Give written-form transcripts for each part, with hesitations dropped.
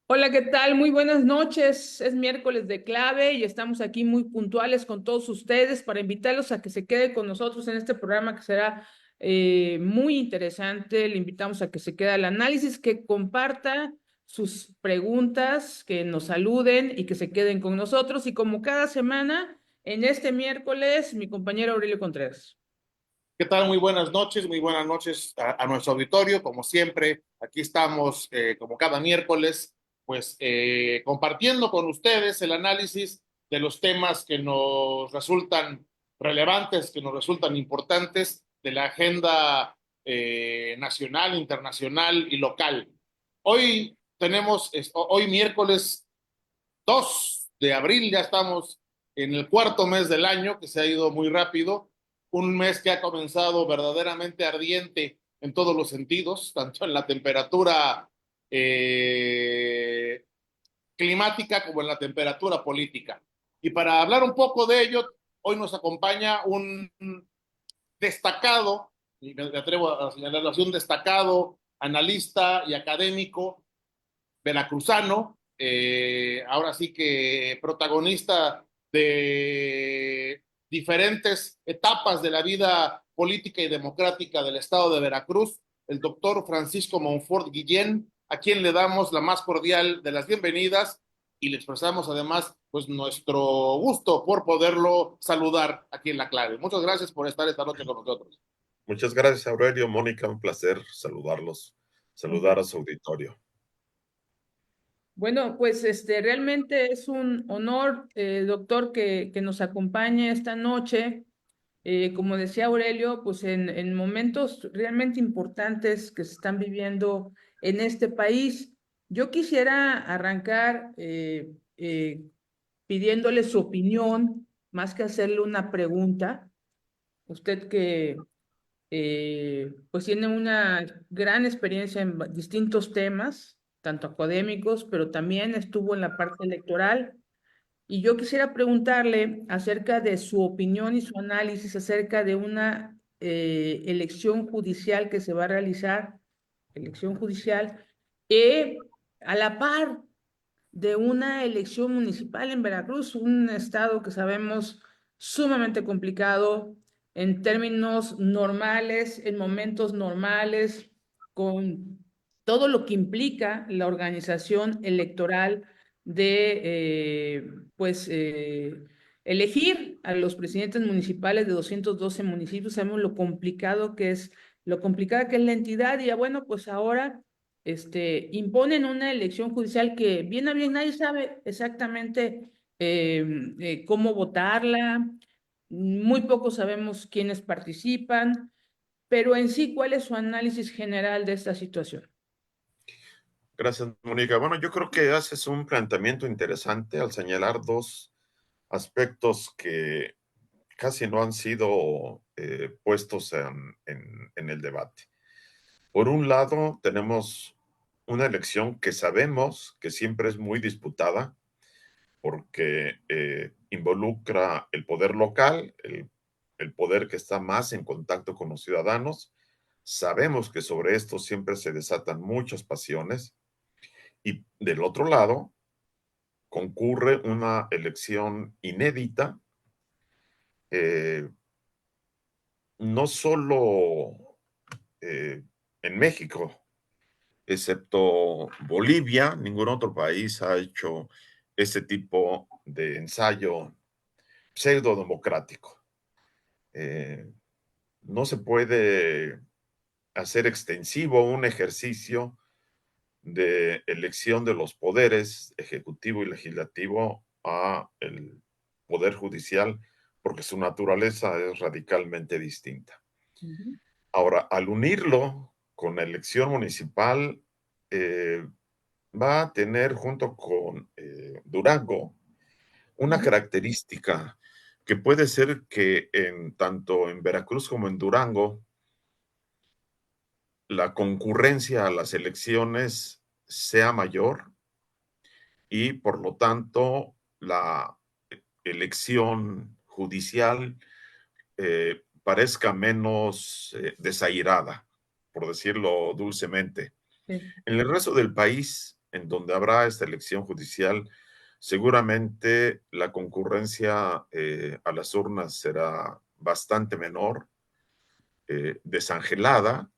Hola, ¿qué tal? Muy buenas noches. Es miércoles de clave y estamos aquí muy puntuales con todos ustedes para invitarlos a que se quede con nosotros en este programa que será muy interesante. Le invitamos a que se quede al análisis, que comparta sus preguntas, que nos saluden y que se queden con nosotros. Y como cada semana, en este miércoles, mi compañero Aurelio Contreras. ¿Qué tal? Muy buenas noches a nuestro auditorio. Como siempre, aquí estamos como cada miércoles, pues compartiendo con ustedes el análisis de los temas que nos resultan relevantes, que nos resultan importantes de la agenda nacional, internacional y local. Hoy miércoles 2 de abril, ya estamos en el cuarto mes del año, que se ha ido muy rápido, un mes que ha comenzado verdaderamente ardiente en todos los sentidos, tanto en la temperatura eh, climática como en la temperatura política. Y para hablar un poco de ello, hoy nos acompaña un destacado, y me atrevo a señalarlo así, un destacado analista y académico veracruzano, ahora sí que protagonista de diferentes etapas de la vida política y democrática del estado de Veracruz, el doctor Francisco Monfort Guillén, a quien le damos la más cordial de las bienvenidas y le expresamos además pues nuestro gusto por poderlo saludar aquí en La Clave. Muchas gracias por estar esta noche con nosotros. Muchas gracias, Aurelio, Mónica, un placer saludarlos, saludar a su auditorio. Bueno, pues realmente es un honor, doctor, que nos acompañe esta noche. Como decía Aurelio, pues en momentos realmente importantes que se están viviendo en este país. Yo quisiera arrancar pidiéndole su opinión, más que hacerle una pregunta. Usted que pues tiene una gran experiencia en distintos temas, tanto académicos, pero también estuvo en la parte electoral. Y yo quisiera preguntarle acerca de su opinión y su análisis acerca de una elección judicial que se va a realizar, elección judicial, a la par de una elección municipal en Veracruz, un estado que sabemos sumamente complicado en términos normales, en momentos normales, con todo lo que implica la organización electoral de, pues, elegir a los presidentes municipales de 212 municipios. Sabemos lo complicada que es la entidad y bueno, pues ahora imponen una elección judicial que bien a bien nadie sabe exactamente cómo votarla, muy pocos sabemos quiénes participan, pero en sí, ¿cuál es su análisis general de esta situación? Gracias, Mónica. Bueno, yo creo que haces un planteamiento interesante al señalar dos aspectos que casi no han sido puestos en el debate. Por un lado, tenemos una elección que sabemos que siempre es muy disputada porque involucra el poder local, el poder que está más en contacto con los ciudadanos. Sabemos que sobre esto siempre se desatan muchas pasiones. Y del otro lado, concurre una elección inédita, eh, no solo en México, excepto Bolivia, ningún otro país ha hecho ese tipo de ensayo pseudo democrático. Eh, no se puede hacer extensivo un ejercicio de elección de los poderes ejecutivo y legislativo a el poder judicial porque su naturaleza es radicalmente distinta. Ujú. Ahora, al unirlo con la elección municipal, eh, va a tener junto con Durango una Ujú. característica que puede ser que tanto en Veracruz como en Durango la concurrencia a las elecciones sea mayor y por lo tanto la elección judicial parezca menos desairada, por decirlo dulcemente. Sí. En el resto del país, en donde habrá esta elección judicial, seguramente la concurrencia a las urnas será bastante menor, desangelada.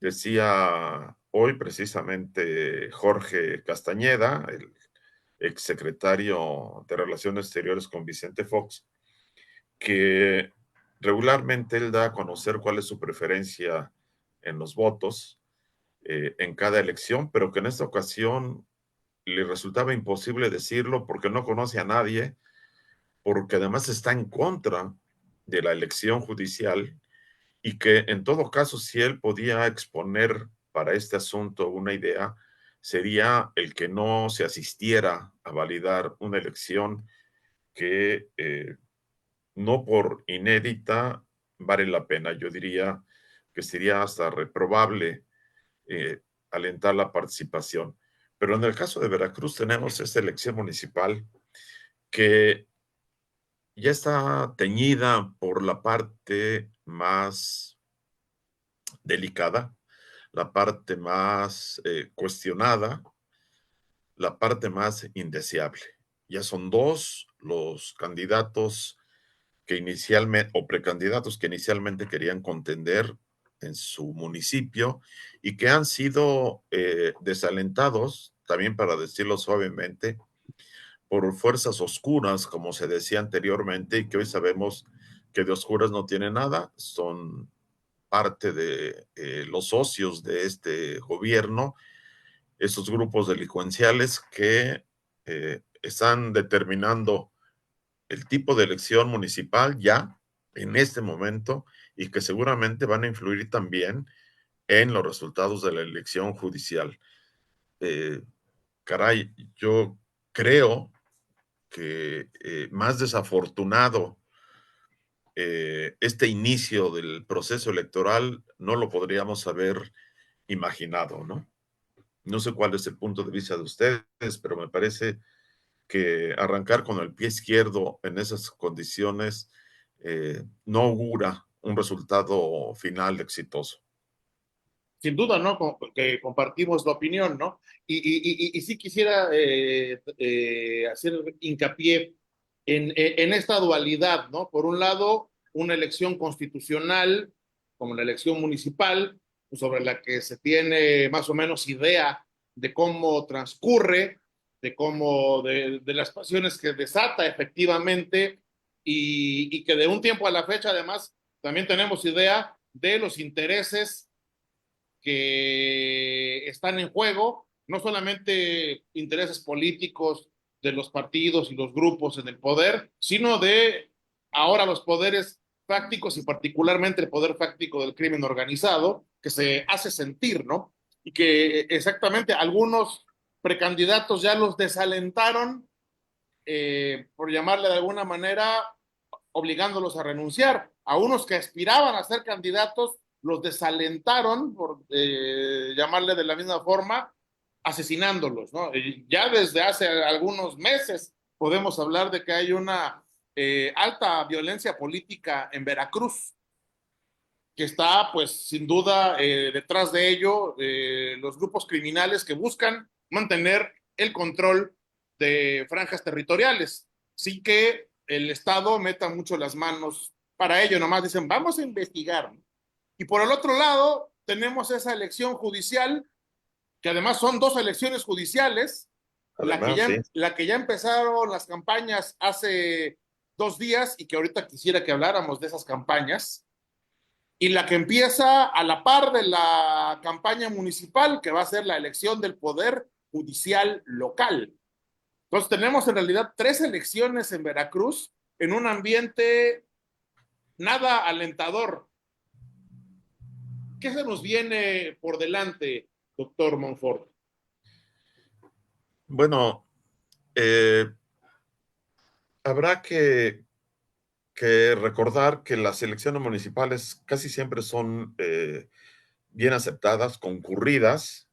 Decía hoy precisamente Jorge Castañeda, el exsecretario de Relaciones Exteriores con Vicente Fox, que regularmente él da a conocer cuál es su preferencia en los votos en cada elección, pero que en esta ocasión le resultaba imposible decirlo porque no conoce a nadie, porque además está en contra de la elección judicial y que en todo caso, si él podía exponer para este asunto una idea, sería el que no se asistiera a validar una elección que no por inédita vale la pena. Yo diría que sería hasta reprobable eh, alentar la participación. Pero en el caso de Veracruz tenemos esta elección municipal que ya está teñida por la parte más delicada, la parte más cuestionada, la parte más indeseable. Ya son dos los candidatos que inicialmente, o precandidatos que inicialmente querían contender en su municipio y que han sido desalentados, también para decirlo suavemente, por fuerzas oscuras, como se decía anteriormente, y que hoy sabemos que de oscuras no tiene nada, son parte de los socios de este gobierno, esos grupos delincuenciales que están determinando el tipo de elección municipal ya en este momento y que seguramente van a influir también en los resultados de la elección judicial. Eh, Caray, yo creo que más desafortunado este inicio del proceso electoral no lo podríamos haber imaginado, ¿no? No sé cuál es el punto de vista de ustedes, pero me parece que arrancar con el pie izquierdo en esas condiciones no augura un resultado final exitoso. Sin duda, ¿no? Que compartimos la opinión, ¿no? Y sí quisiera hacer hincapié en esta dualidad, ¿no? Por un lado, una elección constitucional, como la elección municipal, sobre la que se tiene más o menos idea de cómo transcurre, de las pasiones que desata efectivamente, y que de un tiempo a la fecha, además, también tenemos idea de los intereses que están en juego, no solamente intereses políticos de los partidos y los grupos en el poder, sino de ahora los poderes fácticos y particularmente el poder fáctico del crimen organizado, que se hace sentir, ¿no? Y que exactamente algunos precandidatos ya los desalentaron, por llamarle de alguna manera, obligándolos a renunciar. A unos que aspiraban a ser candidatos, los desalentaron, por llamarle de la misma forma, asesinándolos, ¿no? Y ya desde hace algunos meses podemos hablar de que hay una alta violencia política en Veracruz, que está, pues, sin duda, detrás de ello, los grupos criminales que buscan mantener el control de franjas territoriales. Sí que el Estado meta mucho las manos para ello, nomás dicen, vamos a investigar. Y por el otro lado, tenemos esa elección judicial, que además son dos elecciones judiciales, Además, sí. la que ya empezaron las campañas hace 2 días y que ahorita quisiera que habláramos de esas campañas, y la que empieza a la par de la campaña municipal, que va a ser la elección del poder judicial local. Entonces tenemos en realidad 3 elecciones en Veracruz en un ambiente nada alentador. ¿Qué se nos viene por delante, doctor Monfort? Bueno, eh, habrá que recordar que las elecciones municipales casi siempre son bien aceptadas, concurridas,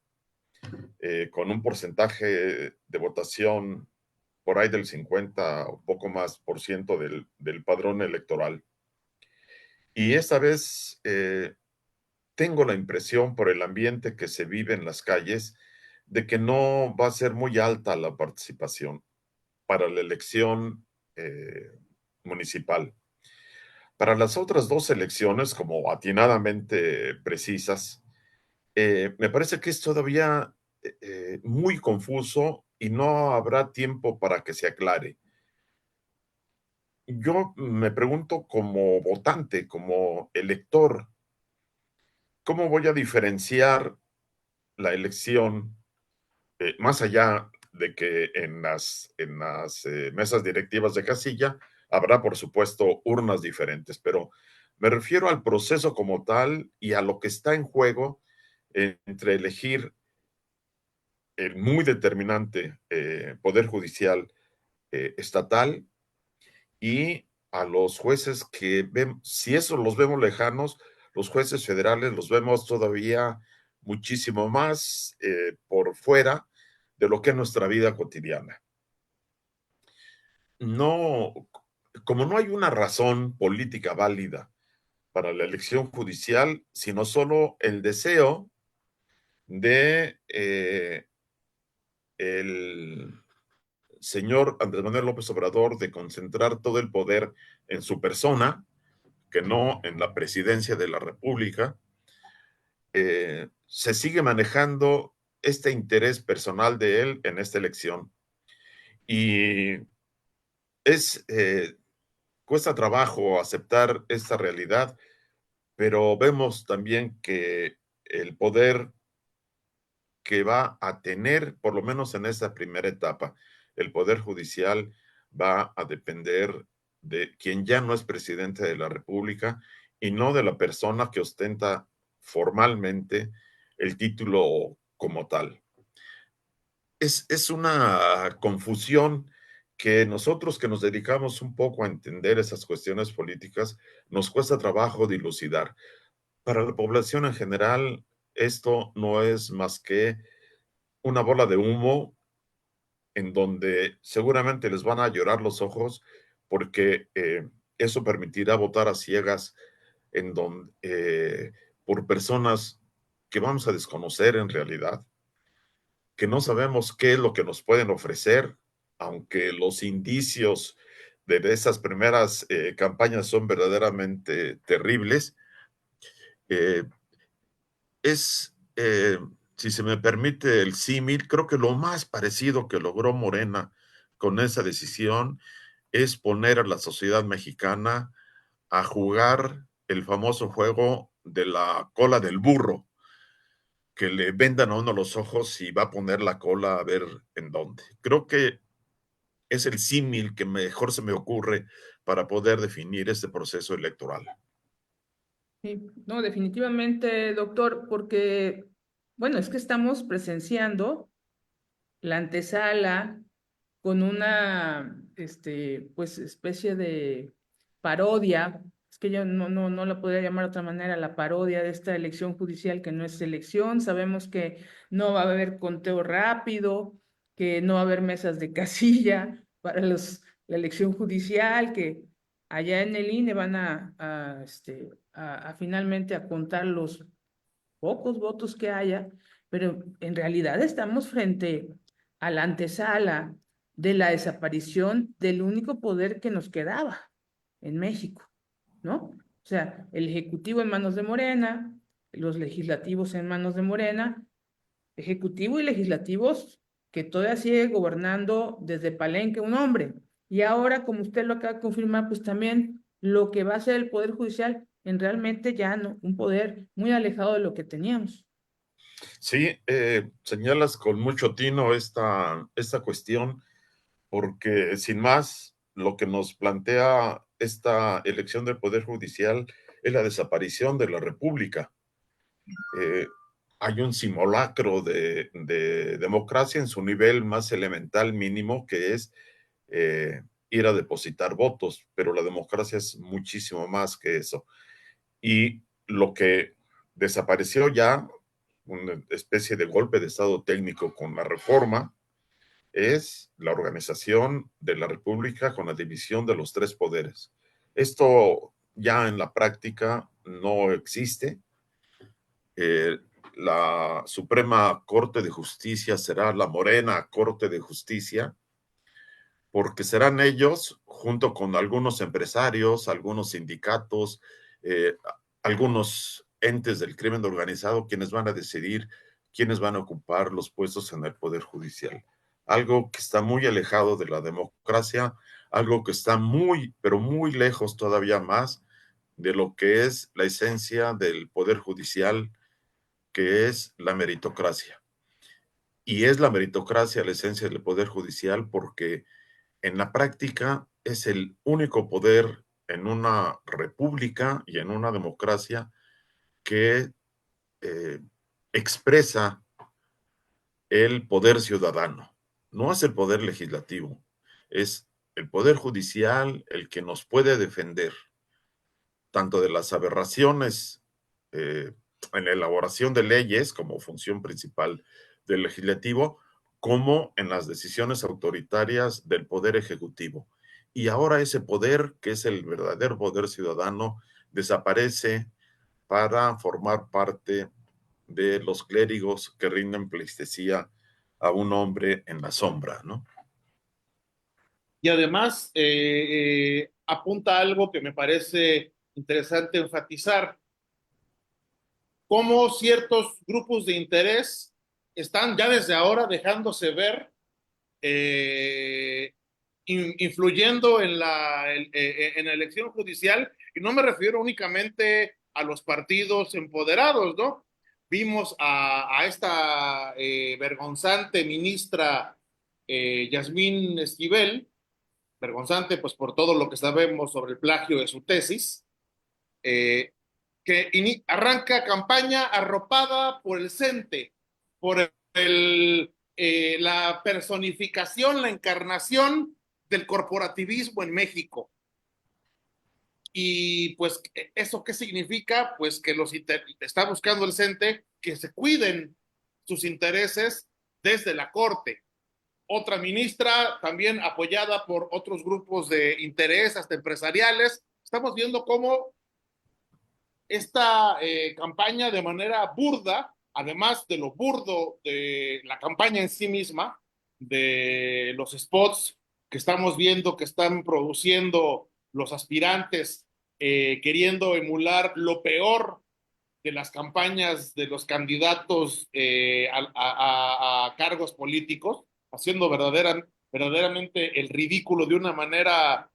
con un porcentaje de votación por ahí del 50 o poco más por ciento del padrón electoral. Y esta vez tengo la impresión por el ambiente que se vive en las calles de que no va a ser muy alta la participación para la elección municipal. Para las otras dos elecciones, como atinadamente precisas, me parece que es todavía muy confuso y no habrá tiempo para que se aclare. Yo me pregunto como votante, como elector, ¿cómo voy a diferenciar la elección más allá de que en las mesas directivas de casilla habrá, por supuesto, urnas diferentes, pero me refiero al proceso como tal y a lo que está en juego entre elegir el muy determinante Poder Judicial estatal y a los jueces que ven, si eso los vemos lejanos, los jueces federales los vemos todavía muchísimo más por fuera de lo que es nuestra vida cotidiana. No, como no hay una razón política válida para la elección judicial, sino solo el deseo de el señor Andrés Manuel López Obrador de concentrar todo el poder en su persona, que no en la presidencia de la República, se sigue manejando este interés personal de él en esta elección. Y es, cuesta trabajo aceptar esta realidad, pero vemos también que el poder que va a tener, por lo menos en esta primera etapa, el Poder Judicial va a depender de quien ya no es presidente de la República y no de la persona que ostenta formalmente el título como tal. Es una confusión que nosotros que nos dedicamos un poco a entender esas cuestiones políticas, nos cuesta trabajo dilucidar. Para la población en general, esto no es más que una bola de humo en donde seguramente les van a llorar los ojos porque eso permitirá votar a ciegas en donde, por personas que vamos a desconocer en realidad, que no sabemos qué es lo que nos pueden ofrecer, aunque los indicios de esas primeras campañas son verdaderamente terribles. Eh, es, si se me permite el símil, creo que lo más parecido que logró Morena con esa decisión es poner a la sociedad mexicana a jugar el famoso juego de la cola del burro, que le vendan a uno los ojos y va a poner la cola a ver en dónde. Creo que es el símil que mejor se me ocurre para poder definir este proceso electoral. Sí, no, definitivamente, doctor, porque, bueno, es que estamos presenciando la antesala con una, pues, especie de parodia, es que yo no la podría llamar de otra manera, la parodia de esta elección judicial que no es elección, sabemos que no va a haber conteo rápido, que no va a haber mesas de casilla para la elección judicial, que allá en el INE van a finalmente a contar los pocos votos que haya, pero en realidad estamos frente a la antesala de la desaparición del único poder que nos quedaba en México, ¿no? O sea, el ejecutivo en manos de Morena, los legislativos en manos de Morena, ejecutivo y legislativos que todavía sigue gobernando desde Palenque un hombre. Y ahora, como usted lo acaba de confirmar, pues también lo que va a ser el Poder Judicial en realmente ya no, un poder muy alejado de lo que teníamos. Sí, señalas con mucho tino esta cuestión, porque sin más, lo que nos plantea esta elección del Poder Judicial es la desaparición de la República. Eh, Hay un simulacro de democracia en su nivel más elemental mínimo, que es ir a depositar votos, pero la democracia es muchísimo más que eso. Y lo que desapareció ya, una especie de golpe de estado técnico con la reforma, es la organización de la República con la división de los tres poderes. Esto ya en la práctica no existe. la Suprema Corte de Justicia será la Morena Corte de Justicia, porque serán ellos, junto con algunos empresarios, algunos sindicatos, eh, algunos entes del crimen organizado, quienes van a decidir quiénes van a ocupar los puestos en el Poder Judicial. Algo que está muy alejado de la democracia, algo que está muy, pero muy lejos todavía más de lo que es la esencia del Poder Judicial, que es la meritocracia. Y es la meritocracia la esencia del Poder Judicial porque en la práctica es el único poder en una república y en una democracia que eh, expresa el poder ciudadano. No es el poder legislativo, es el poder judicial el que nos puede defender tanto de las aberraciones en la elaboración de leyes como función principal del legislativo, como en las decisiones autoritarias del poder ejecutivo. Y ahora ese poder, que es el verdadero poder ciudadano, desaparece para formar parte de los clérigos que rinden pleitesía a un hombre en la sombra, ¿no? Y además apunta a algo que me parece interesante enfatizar, cómo ciertos grupos de interés están ya desde ahora dejándose ver, eh, influyendo en la elección judicial, y no me refiero únicamente a los partidos empoderados, ¿no? Vimos a esta vergonzante ministra Yasmín Esquivel, vergonzante pues por todo lo que sabemos sobre el plagio de su tesis, eh, que arranca campaña arropada por el CENTE, por la personificación, la encarnación del corporativismo en México. Y pues, ¿eso qué significa? Pues que está buscando el CENTE que se cuiden sus intereses desde la Corte. Otra ministra, también apoyada por otros grupos de interés, hasta empresariales. Estamos viendo cómo esta campaña de manera burda, además de lo burdo de la campaña en sí misma, de los spots que estamos viendo que están produciendo los aspirantes, queriendo emular lo peor de las campañas de los candidatos a cargos políticos, haciendo verdaderamente el ridículo de una manera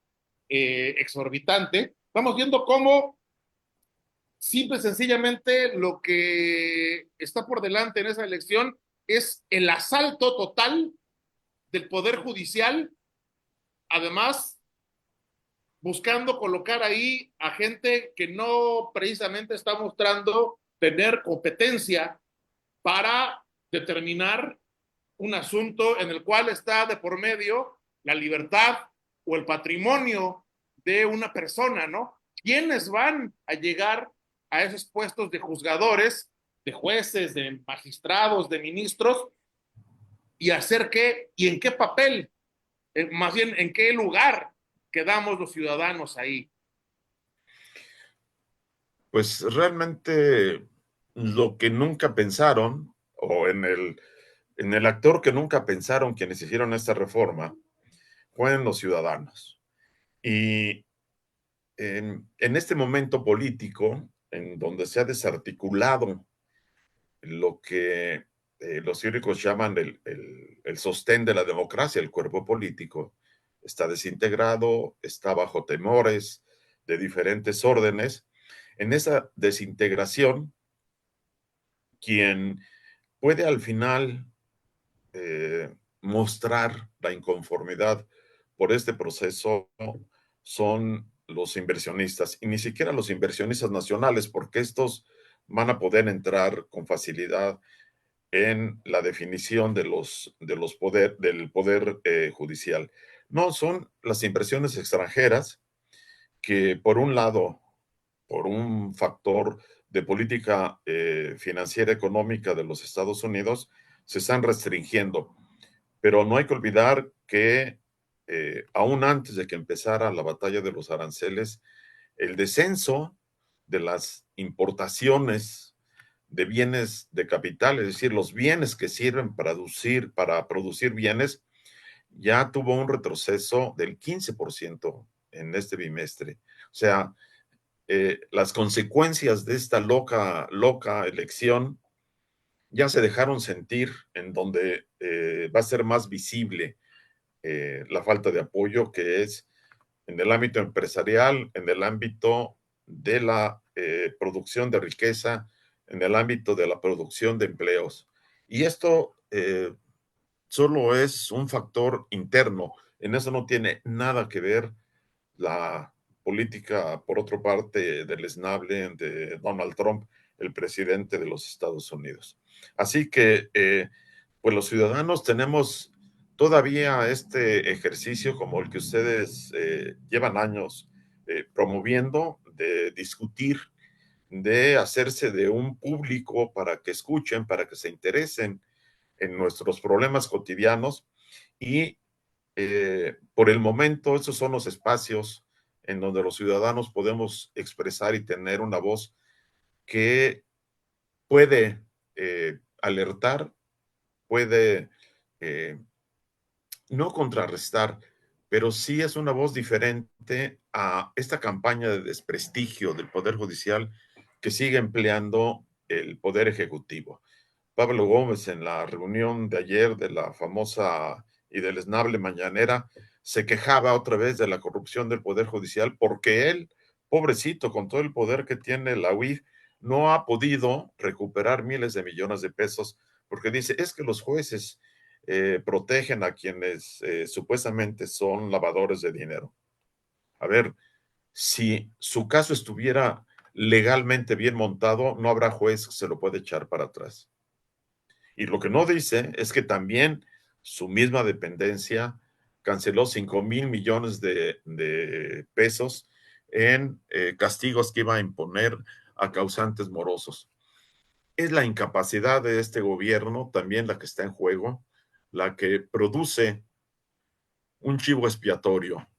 exorbitante. Estamos viendo cómo simple y sencillamente lo que está por delante en esa elección es el asalto total del Poder Judicial, además buscando colocar ahí a gente que no precisamente está mostrando tener competencia para determinar un asunto en el cual está de por medio la libertad o el patrimonio de una persona, ¿no? ¿Quiénes van a llegar a esos puestos de juzgadores, de jueces, de magistrados, de ministros, y hacer qué y en qué papel, más bien en qué lugar quedamos los ciudadanos ahí? Pues realmente lo que nunca pensaron, o en el actor que nunca pensaron quienes hicieron esta reforma, fue en los ciudadanos. Y en este momento político, en donde se ha desarticulado lo que los teóricos llaman el sostén de la democracia, el cuerpo político, está desintegrado, está bajo temores de diferentes órdenes. En esa desintegración, quien puede al final mostrar la inconformidad por este proceso son los inversionistas, y ni siquiera los inversionistas nacionales, porque estos van a poder entrar con facilidad en la definición del poder judicial. No, son las inversiones extranjeras que, por un lado, por un factor de política financiera económica de los Estados Unidos, se están restringiendo. Pero no hay que olvidar que aún antes de que empezara la batalla de los aranceles, el descenso de las importaciones de bienes de capital, es decir, los bienes que sirven para producir bienes, ya tuvo un retroceso del 15% en este bimestre. O sea, las consecuencias de esta loca elección ya se dejaron sentir, en donde va a ser más visible la falta de apoyo, que es en el ámbito empresarial, en el ámbito de la producción de riqueza, en el ámbito de la producción de empleos. Y esto solo es un factor interno. En eso no tiene nada que ver la política, por otra parte, deleznable de Donald Trump, el presidente de los Estados Unidos. Así que, pues los ciudadanos tenemos todavía este ejercicio como el que ustedes llevan años promoviendo, de discutir, de hacerse de un público para que escuchen, para que se interesen en nuestros problemas cotidianos y por el momento esos son los espacios en donde los ciudadanos podemos expresar y tener una voz que puede alertar, puede eh, no contrarrestar, pero sí es una voz diferente a esta campaña de desprestigio del Poder Judicial que sigue empleando el Poder Ejecutivo. Pablo Gómez, en la reunión de ayer de la famosa y deleznable mañanera, se quejaba otra vez de la corrupción del Poder Judicial porque él, pobrecito, con todo el poder que tiene la UIF, no ha podido recuperar miles de millones de pesos porque dice, es que los jueces protegen a quienes supuestamente son lavadores de dinero. A ver, si su caso estuviera legalmente bien montado, no habrá juez que se lo pueda echar para atrás. Y lo que no dice es que también su misma dependencia canceló 5,000 millones de pesos en castigos que iba a imponer a causantes morosos. Es la incapacidad de este gobierno también la que está en juego, la que produce un chivo expiatorio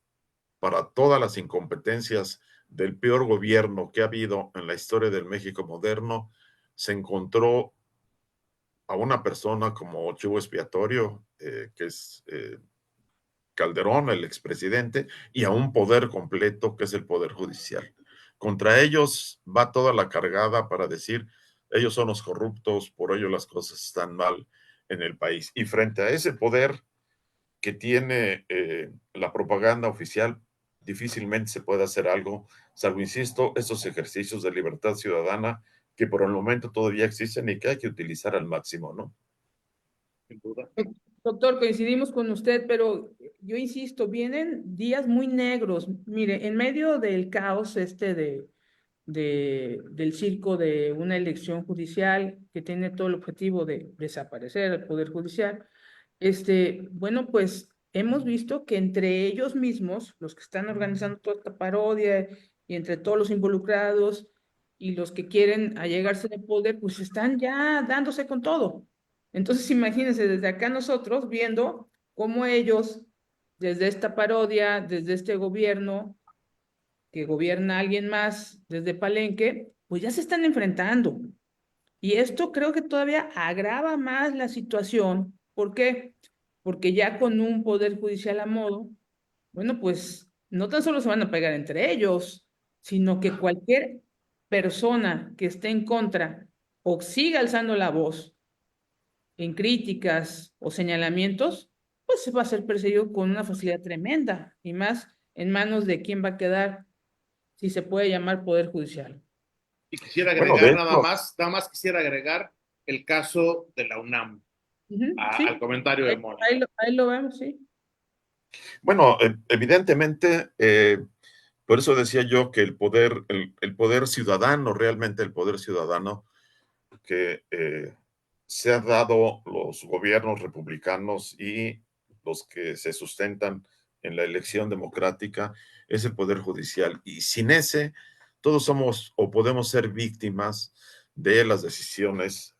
para todas las incompetencias del peor gobierno que ha habido en la historia del México moderno. Se encontró a una persona como chivo expiatorio, que es Calderón, el expresidente, y a un poder completo, que es el Poder Judicial. Contra ellos va toda la cargada para decir, ellos son los corruptos, por ello las cosas están mal en el país. Y frente a ese poder que tiene la propaganda oficial, difícilmente se puede hacer algo, salvo, insisto, estos ejercicios de libertad ciudadana que por el momento todavía existen y que hay que utilizar al máximo, ¿no? Sin duda. Doctor, coincidimos con usted, pero yo insisto, vienen días muy negros. Mire, en medio del caos del circo de una elección judicial que tiene todo el objetivo de desaparecer el Poder Judicial, bueno, pues hemos visto que entre ellos mismos, los que están organizando toda esta parodia y entre todos los involucrados y los que quieren allegarse al poder, pues están ya dándose con todo. Entonces, imagínense desde acá nosotros viendo cómo ellos, desde esta parodia, desde este gobierno, que gobierna alguien más desde Palenque, pues ya se están enfrentando. Y esto creo que todavía agrava más la situación. ¿Por qué? Porque ya con un poder judicial a modo, bueno, pues no tan solo se van a pegar entre ellos, sino que cualquier persona que esté en contra o siga alzando la voz en críticas o señalamientos, pues se va a ser perseguido con una facilidad tremenda y más en manos de quién va a quedar, si se puede llamar poder judicial. Y quisiera Bueno, de agregar hecho, nada más quisiera agregar el caso de la UNAM al Sí, comentario de Mónica. ahí lo vemos, sí. bueno, evidentemente, por eso decía yo que el poder ciudadano, realmente el poder ciudadano que se ha dado los gobiernos republicanos y los que se sustentan en la elección democrática, es el poder judicial. Y sin ese, todos somos o podemos ser víctimas de las decisiones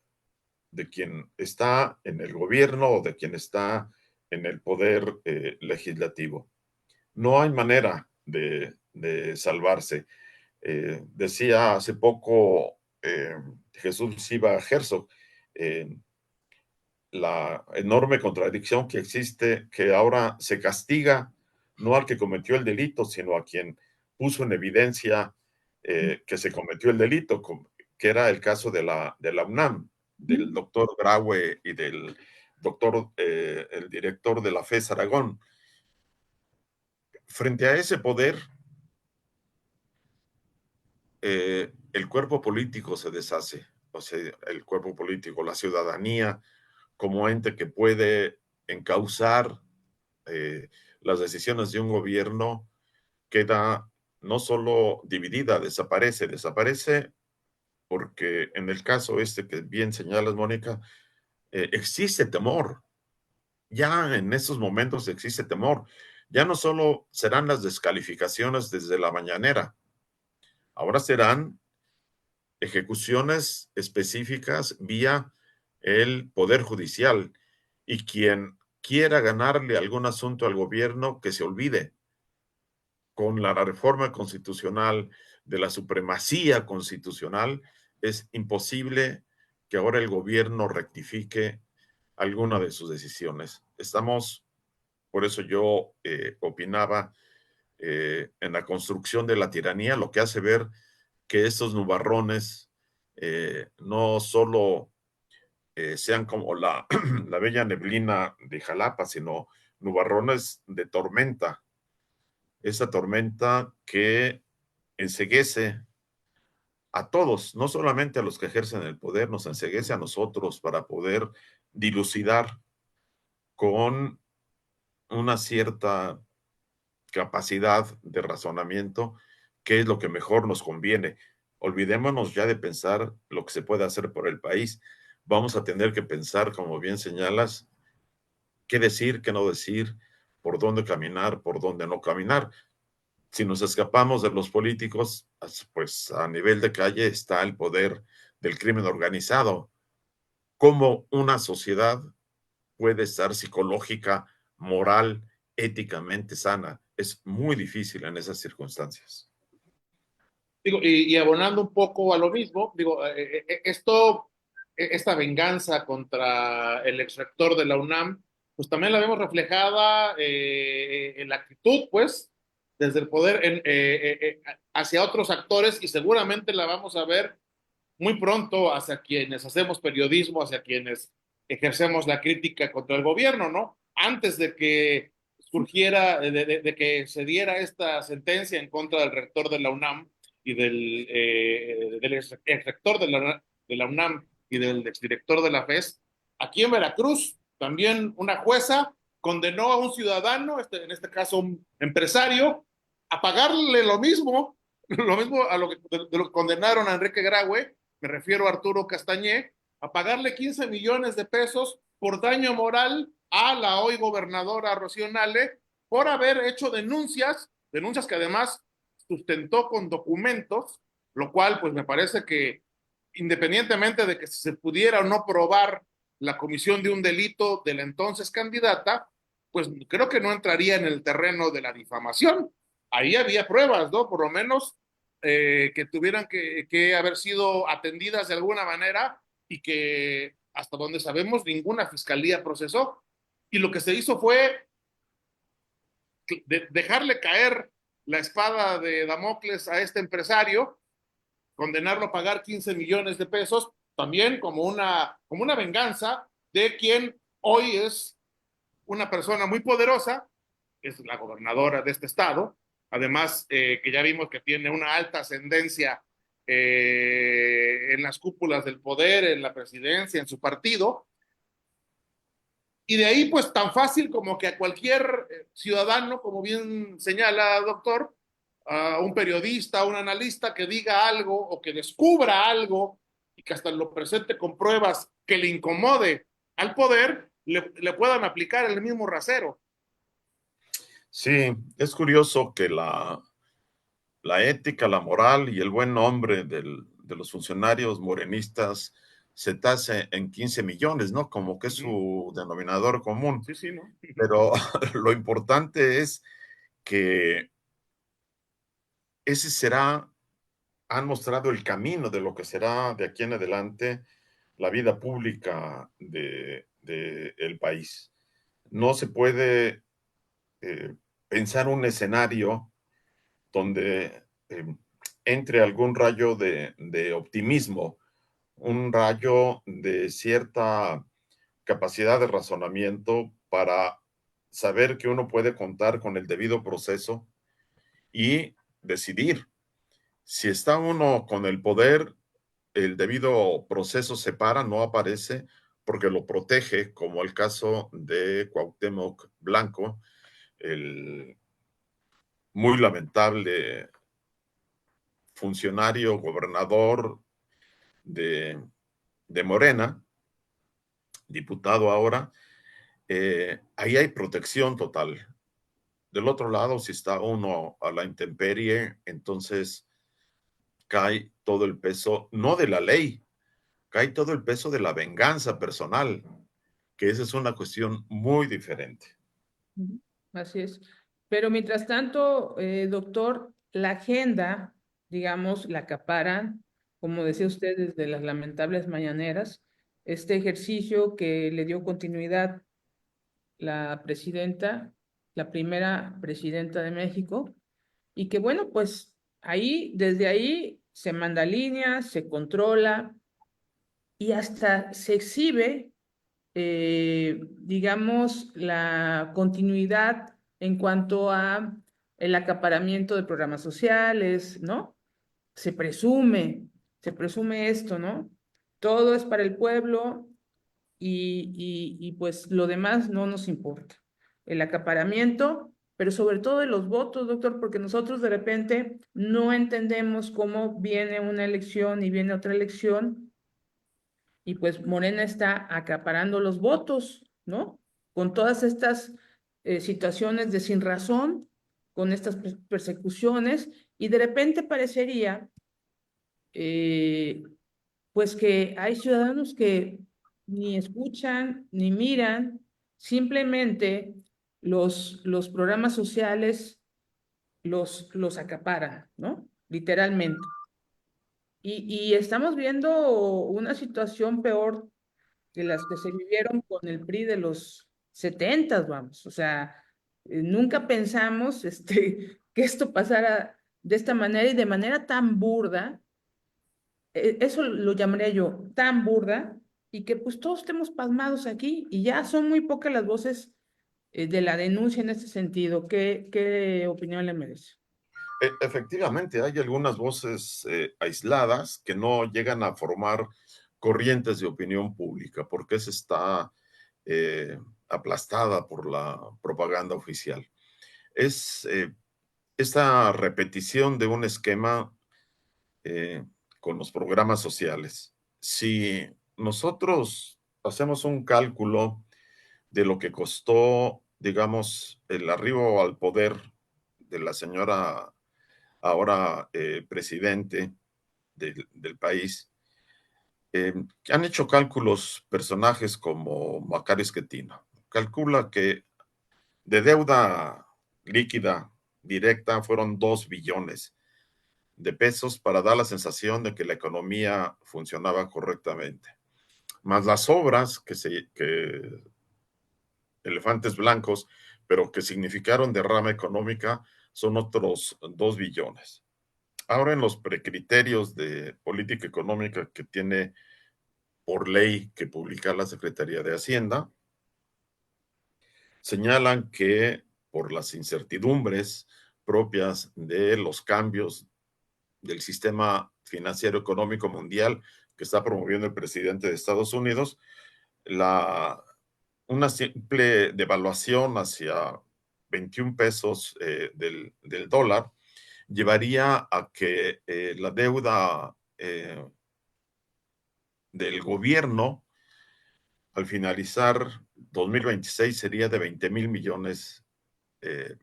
de quien está en el gobierno o de quien está en el poder legislativo. No hay manera de salvarse. Decía hace poco Jesús Silva Herzog, la enorme contradicción que existe, que ahora se castiga no al que cometió el delito, sino a quien puso en evidencia que se cometió el delito, que era el caso de la UNAM, del doctor Graue y del doctor, el director de la FES Aragón. Frente a ese poder, el cuerpo político se deshace, o sea, el cuerpo político, la ciudadanía, como ente que puede encauzar las decisiones de un gobierno, queda no solo dividida, desaparece porque en el caso este que bien señalas, Mónica, existe temor. Ya en esos momentos existe temor. Ya no solo serán las descalificaciones desde la mañanera, ahora serán ejecuciones específicas vía el Poder Judicial, y quien quiera ganarle algún asunto al gobierno, que se olvide. Con la reforma constitucional de la supremacía constitucional, es imposible que ahora el gobierno rectifique alguna de sus decisiones. Estamos, por eso yo opinaba en la construcción de la tiranía, lo que hace ver que estos nubarrones no solo sean como la bella neblina de Jalapa, sino nubarrones de tormenta. Esa tormenta que enceguece a todos, no solamente a los que ejercen el poder, nos enceguece a nosotros para poder dilucidar con una cierta capacidad de razonamiento qué es lo que mejor nos conviene. Olvidémonos ya de pensar lo que se puede hacer por el país. Vamos a tener que pensar, como bien señalas, qué decir, qué no decir, por dónde caminar, por dónde no caminar. Si nos escapamos de los políticos, pues a nivel de calle está el poder del crimen organizado. ¿Cómo una sociedad puede estar psicológica, moral, éticamente sana? Es muy difícil en esas circunstancias. Digo, y abonando un poco a lo mismo, digo, esta venganza contra el ex rector de la UNAM, pues también la vemos reflejada en la actitud, pues, desde el poder hacia otros actores, y seguramente la vamos a ver muy pronto hacia quienes hacemos periodismo, hacia quienes ejercemos la crítica contra el gobierno, ¿no? Antes de que surgiera, de que se diera esta sentencia en contra del rector de la UNAM y del ex rector de la UNAM y del exdirector de la FES, aquí en Veracruz también una jueza condenó a un ciudadano, en este caso un empresario, a pagarle lo mismo a de lo que condenaron a Enrique Graue, me refiero a Arturo Castañé, a pagarle 15 millones de pesos por daño moral a la hoy gobernadora Rocío Nale por haber hecho denuncias que además sustentó con documentos, lo cual pues me parece que independientemente de que se pudiera o no probar la comisión de un delito de la entonces candidata, pues creo que no entraría en el terreno de la difamación. Ahí había pruebas, ¿no? Por lo menos que tuvieran que haber sido atendidas de alguna manera y que hasta donde sabemos ninguna fiscalía procesó. Y lo que se hizo fue dejarle caer la espada de Damocles a este empresario, condenarlo a pagar 15 millones de pesos, también como una venganza de quien hoy es una persona muy poderosa, es la gobernadora de este estado, además que ya vimos que tiene una alta ascendencia en las cúpulas del poder, en la presidencia, en su partido, y de ahí pues tan fácil como que a cualquier ciudadano, como bien señala doctor, a un periodista, a un analista que diga algo o que descubra algo y que hasta lo presente con pruebas que le incomode al poder, le puedan aplicar el mismo rasero. Sí, es curioso que la ética, la moral y el buen nombre de los funcionarios morenistas se tase en 15 millones, ¿no? Como que es su denominador común. Sí, sí, ¿no? Pero lo importante es que ese será han mostrado el camino de lo que será de aquí en adelante la vida pública del país. No se puede pensar un escenario donde entre algún rayo de optimismo, un rayo de cierta capacidad de razonamiento para saber que uno puede contar con el debido proceso y decidir. Si está uno con el poder, el debido proceso se para, no aparece porque lo protege, como el caso de Cuauhtémoc Blanco, el muy lamentable funcionario, gobernador de, de Morena, diputado ahora. Ahí hay protección total. Del otro lado, si está uno a la intemperie, entonces cae todo el peso, no de la ley, cae todo el peso de la venganza personal, que esa es una cuestión muy diferente. Ujú. Así es. Pero mientras tanto, doctor, la agenda, digamos, la acaparan, como decía usted, desde las lamentables mañaneras, este ejercicio que le dio continuidad la presidenta, la primera presidenta de México, y que bueno, pues ahí, desde ahí se manda líneas, se controla y hasta se exhibe, digamos, la continuidad en cuanto a el acaparamiento de programas sociales, ¿no? Se presume, se presume esto, ¿no? Todo es para el pueblo y pues lo demás no nos importa. El acaparamiento, pero sobre todo de los votos, doctor, porque nosotros de repente no entendemos cómo viene una elección y viene otra elección y pues Morena está acaparando los votos, ¿no? Con todas estas situaciones de sin razón, con estas persecuciones, y de repente parecería, eh, pues que hay ciudadanos que ni escuchan ni miran, simplemente los programas sociales los acaparan, ¿no? Literalmente. Y estamos viendo una situación peor que las que se vivieron con el PRI de los setentas, vamos. O sea, nunca pensamos que esto pasara de esta manera y de manera tan burda, eso lo llamaría yo, tan burda, y que pues todos estemos pasmados aquí y ya son muy pocas las voces de la denuncia en este sentido. ¿Qué opinión le merece? Efectivamente, hay algunas voces aisladas que no llegan a formar corrientes de opinión pública, porque se está aplastada por la propaganda oficial. Es esta repetición de un esquema eh, con los programas sociales. Si nosotros hacemos un cálculo de lo que costó, digamos, el arribo al poder de la señora ahora presidente del país, han hecho cálculos personajes como Macario Schettino. Calcula que de deuda líquida directa fueron 2 billones de pesos para dar la sensación de que la economía funcionaba correctamente. Más las obras que elefantes blancos, pero que significaron derrama económica, son otros 2 billones. Ahora en los precriterios de política económica que tiene por ley que publicar la Secretaría de Hacienda, señalan que por las incertidumbres propias de los cambios del sistema financiero económico mundial que está promoviendo el presidente de Estados Unidos, una simple devaluación hacia 21 pesos del dólar llevaría a que la deuda del gobierno al finalizar 2026 sería de 20 mil millones, eh,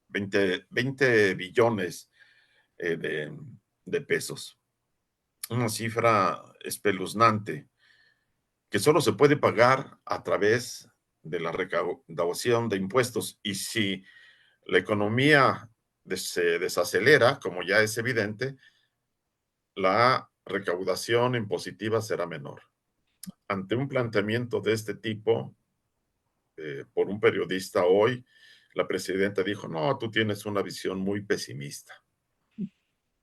20 billones de pesos. Una cifra espeluznante que solo se puede pagar a través de la recaudación de impuestos. Y si la economía se desacelera, como ya es evidente, la recaudación impositiva será menor. Ante un planteamiento de este tipo, por un periodista hoy, la presidenta dijo, no, tú tienes una visión muy pesimista.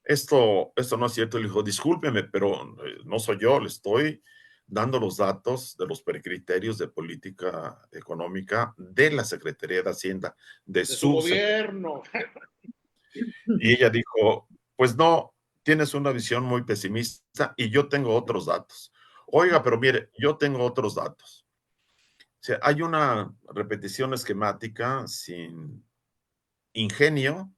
Esto no es cierto. Le dijo, discúlpeme, pero no soy yo, le estoy dando los datos de los precriterios de política económica de la Secretaría de Hacienda, de de su su gobierno. Y ella dijo, pues no, tienes una visión muy pesimista y yo tengo otros datos. Oiga, pero mire, yo tengo otros datos. O sea, hay una repetición esquemática sin ingenio,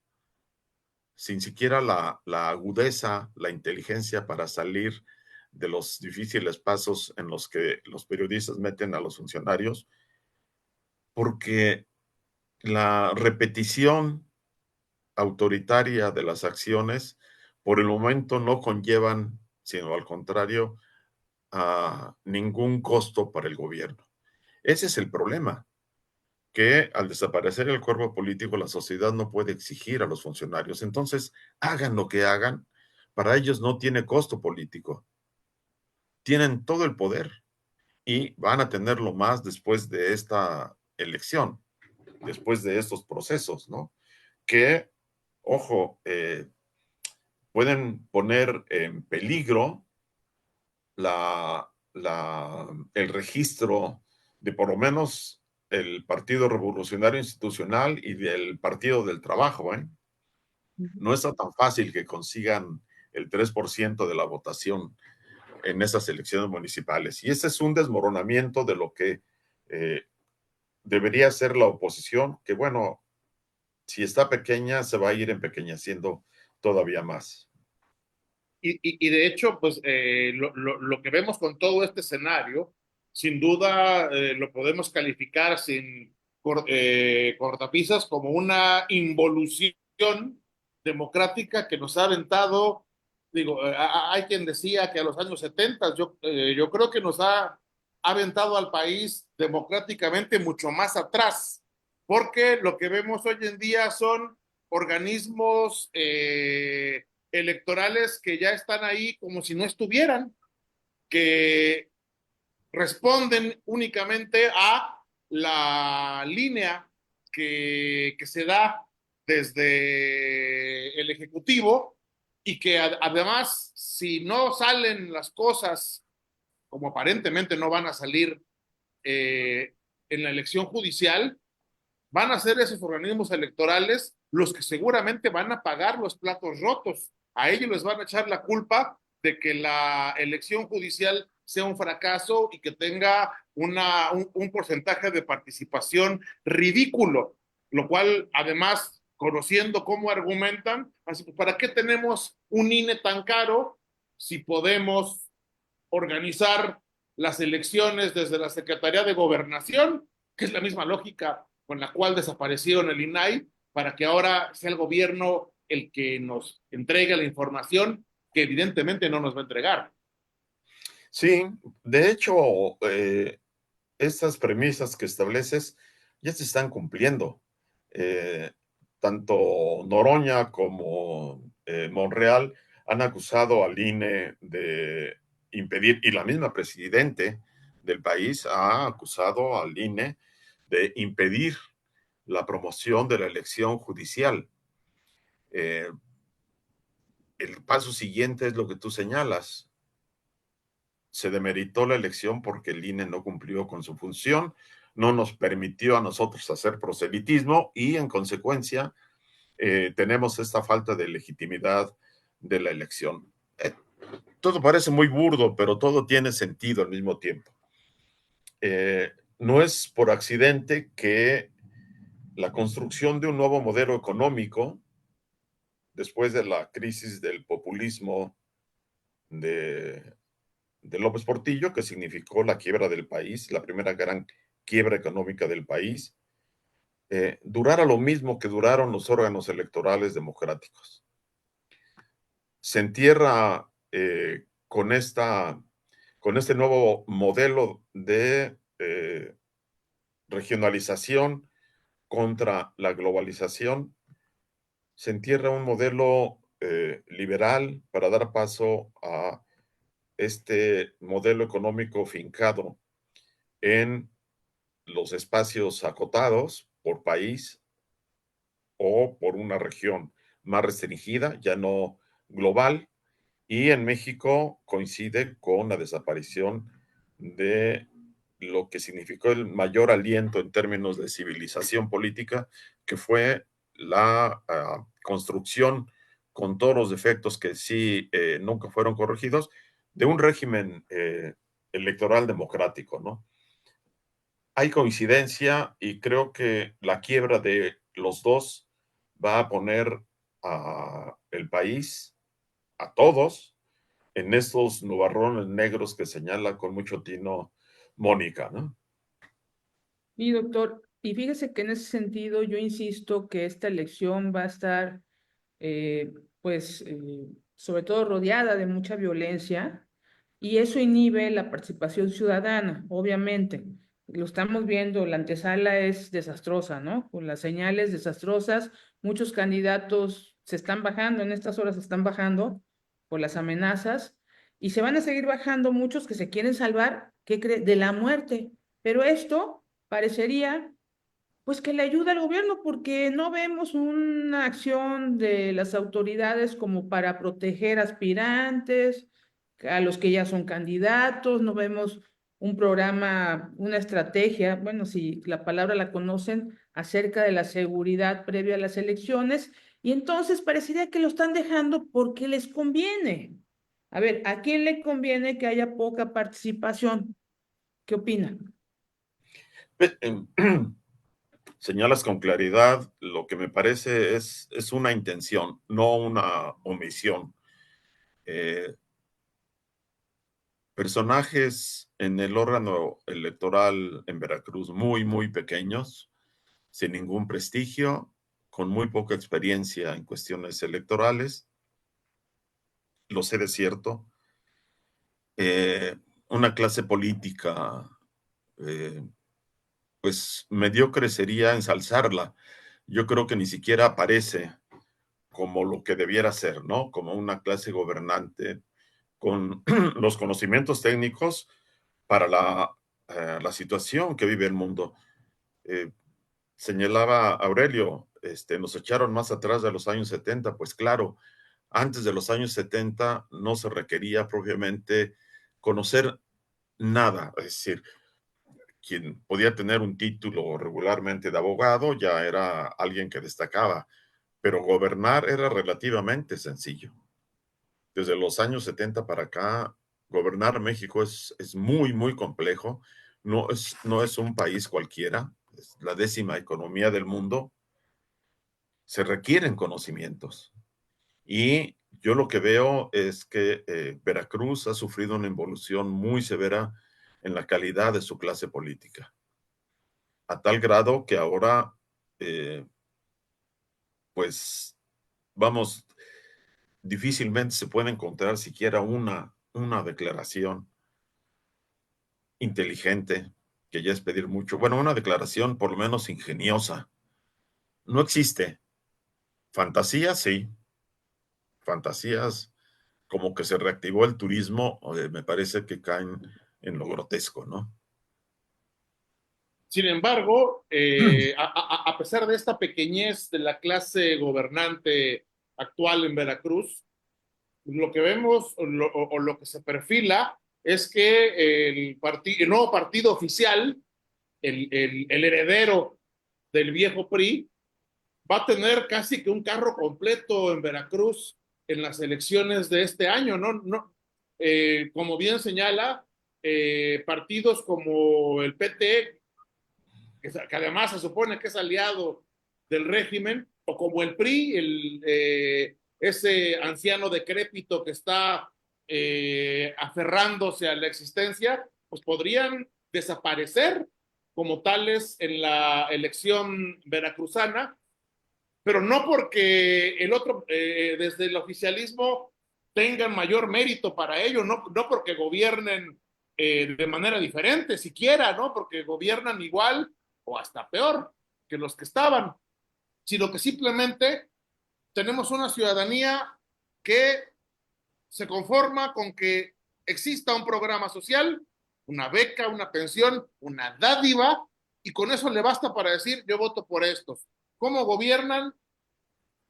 sin siquiera la agudeza, la inteligencia para salir de los difíciles pasos en los que los periodistas meten a los funcionarios, porque la repetición autoritaria de las acciones por el momento no conllevan, sino al contrario, a ningún costo para el gobierno. Ese es el problema, que al desaparecer el cuerpo político, la sociedad no puede exigir a los funcionarios. Entonces, hagan lo que hagan, para ellos no tiene costo político. Tienen todo el poder y van a tenerlo más después de esta elección, después de estos procesos, ¿no? Que, ojo, pueden poner en peligro el registro de por lo menos el Partido Revolucionario Institucional y del Partido del Trabajo, ¿eh? No está tan fácil que consigan el 3% de la votación en esas elecciones municipales. Y ese es un desmoronamiento de lo que eh, debería ser la oposición, que bueno, si está pequeña, se va a ir empequeñeciendo todavía más. Y de hecho, pues lo que vemos con todo este escenario, sin duda lo podemos calificar sin cortapisas como una involución democrática que nos ha aventado, digo, hay quien decía que a los años 70, yo creo que nos ha aventado al país democráticamente mucho más atrás, porque lo que vemos hoy en día son organismos electorales que ya están ahí como si no estuvieran, que responden únicamente a la línea que se da desde el Ejecutivo y que además, si no salen las cosas como aparentemente no van a salir en la elección judicial, van a ser esos organismos electorales los que seguramente van a pagar los platos rotos. A ellos les van a echar la culpa de que la elección judicial sea un fracaso y que tenga un porcentaje de participación ridículo, lo cual además, conociendo cómo argumentan, así, ¿para qué tenemos un INE tan caro si podemos organizar las elecciones desde la Secretaría de Gobernación, que es la misma lógica con la cual desaparecieron el INAI, para que ahora sea el gobierno el que nos entregue la información que evidentemente no nos va a entregar? Sí, de hecho, estas premisas que estableces ya se están cumpliendo. Eh, Tanto Noroña como Monreal han acusado al INE de impedir, y la misma presidente del país ha acusado al INE de impedir la promoción de la elección judicial. Eh, el paso siguiente es lo que tú señalas. Se demeritó la elección porque el INE no cumplió con su función, no nos permitió a nosotros hacer proselitismo y en consecuencia tenemos esta falta de legitimidad de la elección. Todo parece muy burdo, pero todo tiene sentido al mismo tiempo. No es por accidente que la construcción de un nuevo modelo económico, después de la crisis del populismo de López Portillo, que significó la quiebra del país, la primera gran quiebra económica del país, durara lo mismo que duraron los órganos electorales democráticos. Se entierra con este nuevo modelo de regionalización contra la globalización, se entierra un modelo liberal para dar paso a este modelo económico fincado en los espacios acotados por país o por una región más restringida, ya no global, y en México coincide con la desaparición de lo que significó el mayor aliento en términos de civilización política, que fue la construcción con todos los defectos que sí nunca fueron corregidos, de un régimen electoral democrático, ¿no? Hay coincidencia y creo que la quiebra de los dos va a poner a el país, a todos, en estos nubarrones negros que señala con mucho tino Mónica, ¿no? Y doctor, y fíjese que en ese sentido yo insisto que esta elección va a estar, eh, pues, sobre todo rodeada de mucha violencia y eso inhibe la participación ciudadana, obviamente. Lo estamos viendo, la antesala es desastrosa, ¿no? Con las señales desastrosas, muchos candidatos se están bajando, en estas horas se están bajando por las amenazas y se van a seguir bajando muchos que se quieren salvar, ¿qué cree? De la muerte. Pero esto parecería pues que le ayuda al gobierno porque no vemos una acción de las autoridades como para proteger aspirantes, a los que ya son candidatos, no vemos un programa, una estrategia, bueno, si la palabra la conocen, acerca de la seguridad previa a las elecciones, y entonces parecería que lo están dejando porque les conviene. A ver, ¿a quién le conviene que haya poca participación? ¿Qué opina? Señalas con claridad lo que me parece es una intención, no una omisión. Eh, Personajes en el órgano electoral en Veracruz muy pequeños, sin ningún prestigio, con muy poca experiencia en cuestiones electorales, lo sé de cierto. Eh, una clase política, eh, pues mediocre sería ensalzarla. Yo creo que ni siquiera aparece como lo que debiera ser, ¿no? Como una clase gobernante con los conocimientos técnicos para la situación que vive el mundo. Eh, Señalaba Aurelio, nos echaron más atrás de los años 70, pues claro, antes de los años 70 no se requería propiamente conocer nada, es decir, quien podía tener un título regularmente de abogado ya era alguien que destacaba, pero gobernar era relativamente sencillo. Desde los años 70 para acá, gobernar México es muy complejo. No es un país cualquiera, es la 10ª economía del mundo. Se requieren conocimientos. Y yo lo que veo es que Veracruz ha sufrido una involución muy severa en la calidad de su clase política, a tal grado que ahora, eh, pues, vamos, difícilmente se puede encontrar siquiera una declaración inteligente, que ya es pedir mucho. Bueno, una declaración por lo menos ingeniosa. No existe. Fantasías, sí. Fantasías como que se reactivó el turismo, me parece que caen en lo grotesco, ¿no? Sin embargo, a pesar de esta pequeñez de la clase gobernante actual en Veracruz, lo que vemos o lo que se perfila es que el nuevo partido oficial, el heredero del viejo PRI, va a tener casi que un carro completo en Veracruz en las elecciones de este año, ¿no? Como bien señala, partidos como el PT, que además se supone que es aliado del régimen, o como el PRI, ese anciano decrépito que está aferrándose a la existencia, pues podrían desaparecer como tales en la elección veracruzana, pero no porque el otro, desde el oficialismo, tengan mayor mérito para ello, no porque gobiernen de manera diferente, siquiera, ¿no? Porque gobiernan igual o hasta peor que los que estaban, sino que simplemente tenemos una ciudadanía que se conforma con que exista un programa social, una beca, una pensión, una dádiva, y con eso le basta para decir, yo voto por estos. ¿Cómo gobiernan?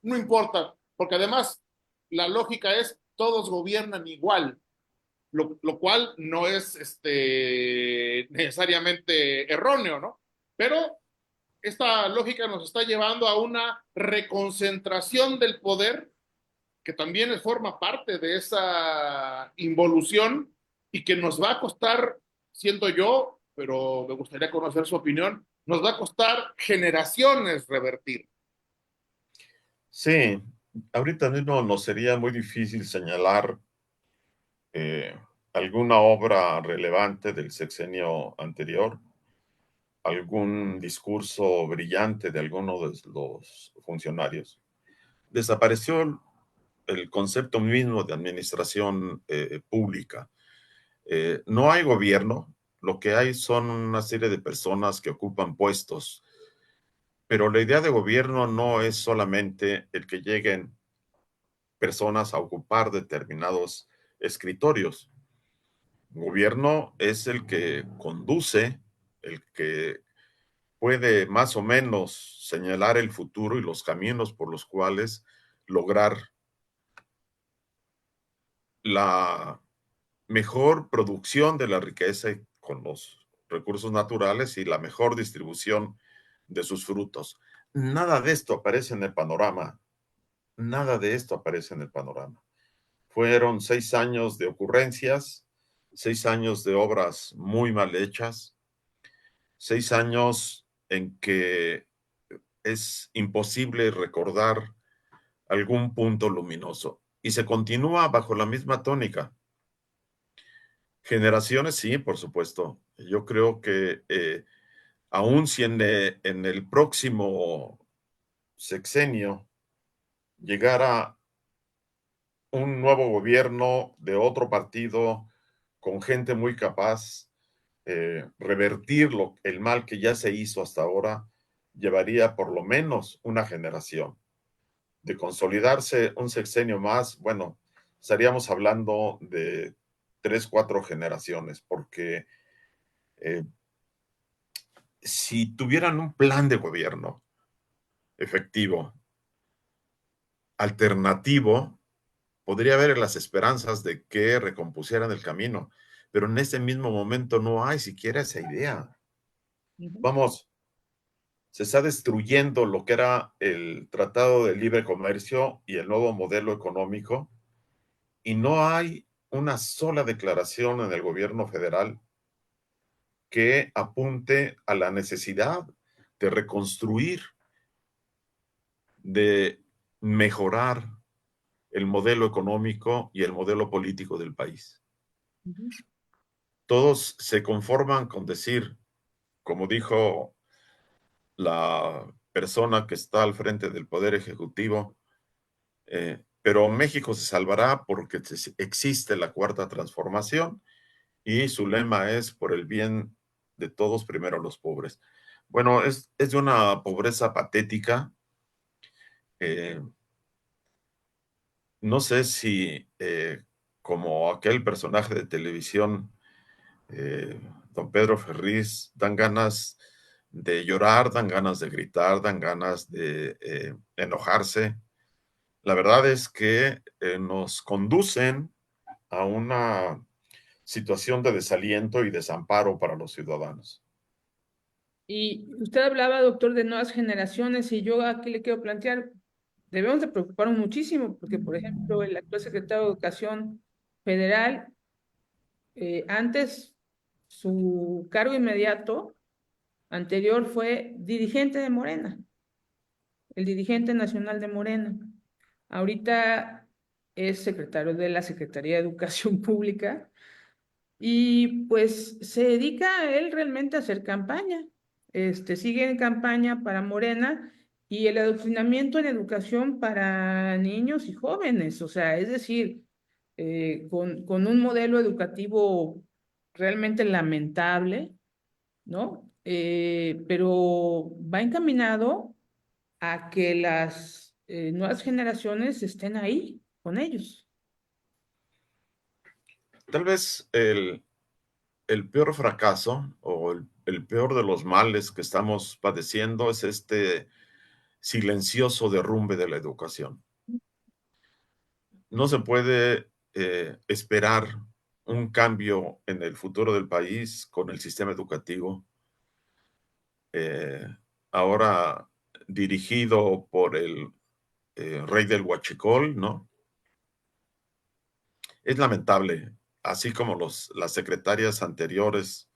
No importa, porque además la lógica es, todos gobiernan igual, lo cual no es necesariamente erróneo, ¿no? Pero esta lógica nos está llevando a una reconcentración del poder que también forma parte de esa involución y que nos va a costar, siento yo, pero me gustaría conocer su opinión, nos va a costar generaciones revertir. Sí, ahorita mismo nos sería muy difícil señalar eh, alguna obra relevante del sexenio anterior, algún discurso brillante de alguno de los funcionarios. Desapareció el concepto mismo de administración pública. No hay gobierno, lo que hay son una serie de personas que ocupan puestos, pero la idea de gobierno no es solamente el que lleguen personas a ocupar determinados escritorios. Gobierno es el que conduce, el que puede más o menos señalar el futuro y los caminos por los cuales lograr la mejor producción de la riqueza con los recursos naturales y la mejor distribución de sus frutos. Nada de esto aparece en el panorama. Nada de esto aparece en el panorama. Fueron 6 años de ocurrencias, 6 años de obras muy mal hechas, 6 años en que es imposible recordar algún punto luminoso. Y se continúa bajo la misma tónica. Generaciones, sí, por supuesto. Yo creo que aun si en el próximo sexenio llegara un nuevo gobierno de otro partido con gente muy capaz, revertir el mal que ya se hizo hasta ahora, llevaría por lo menos una generación. De consolidarse un sexenio más, bueno, estaríamos hablando de 3, 4 generaciones, porque eh, si tuvieran un plan de gobierno efectivo, alternativo, podría haber las esperanzas de que recompusieran el camino, pero en ese mismo momento no hay siquiera esa idea. Vamos, se está destruyendo lo que era el Tratado de Libre Comercio y el nuevo modelo económico, y no hay una sola declaración en el gobierno federal que apunte a la necesidad de reconstruir, de mejorar el modelo económico y el modelo político del país. Todos se conforman con decir, como dijo la persona que está al frente del Poder Ejecutivo, pero México se salvará porque existe la cuarta transformación y su lema es por el bien de todos, primero los pobres. Bueno, es de una pobreza patética. Eh, no sé si como aquel personaje de televisión, don Pedro Ferriz, dan ganas de llorar, dan ganas de gritar, dan ganas de enojarse. La verdad es que nos conducen a una situación de desaliento y desamparo para los ciudadanos. Y usted hablaba, doctor, de nuevas generaciones, y yo aquí le quiero plantear, debemos de preocuparnos muchísimo, porque, por ejemplo, el actual secretario de Educación Federal, antes su cargo inmediato anterior fue dirigente de Morena, el dirigente nacional de Morena. Ahorita es secretario de la Secretaría de Educación Pública y pues se dedica a él realmente a hacer campaña. Sigue en campaña para Morena y el adoctrinamiento en educación para niños y jóvenes. O sea, es decir, con un modelo educativo realmente lamentable, ¿no? Pero va encaminado a que las nuevas generaciones estén ahí. con ellos. Tal vez el peor fracaso o el peor de los males que estamos padeciendo es este silencioso derrumbe de la educación. No se puede esperar un cambio en el futuro del país con el sistema educativo eh, ahora dirigido por el rey del Huachicol, ¿no? Es lamentable, así como las secretarias anteriores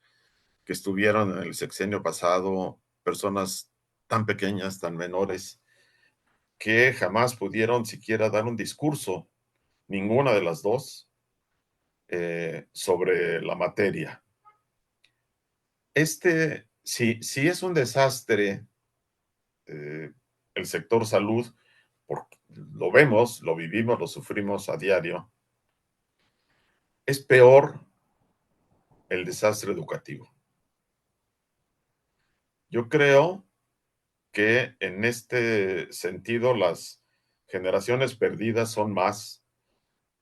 que estuvieron en el sexenio pasado, personas tan pequeñas, tan menores, que jamás pudieron siquiera dar un discurso, ninguna de las dos, sobre la materia. Si es un desastre el sector salud, porque lo vemos, lo vivimos, lo sufrimos a diario, es peor el desastre educativo. Yo creo que en este sentido las generaciones perdidas son más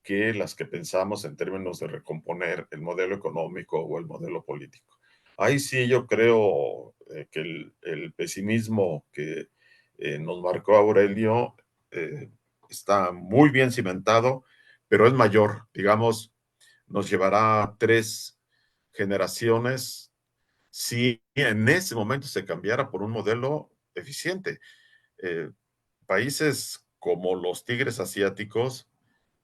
que las que pensamos en términos de recomponer el modelo económico o el modelo político. Ahí sí yo creo que el pesimismo que nos marcó Aurelio eh, está muy bien cimentado, pero es mayor, digamos, nos llevará 3 generaciones si en ese momento se cambiara por un modelo eficiente. Eh, Países como los tigres asiáticos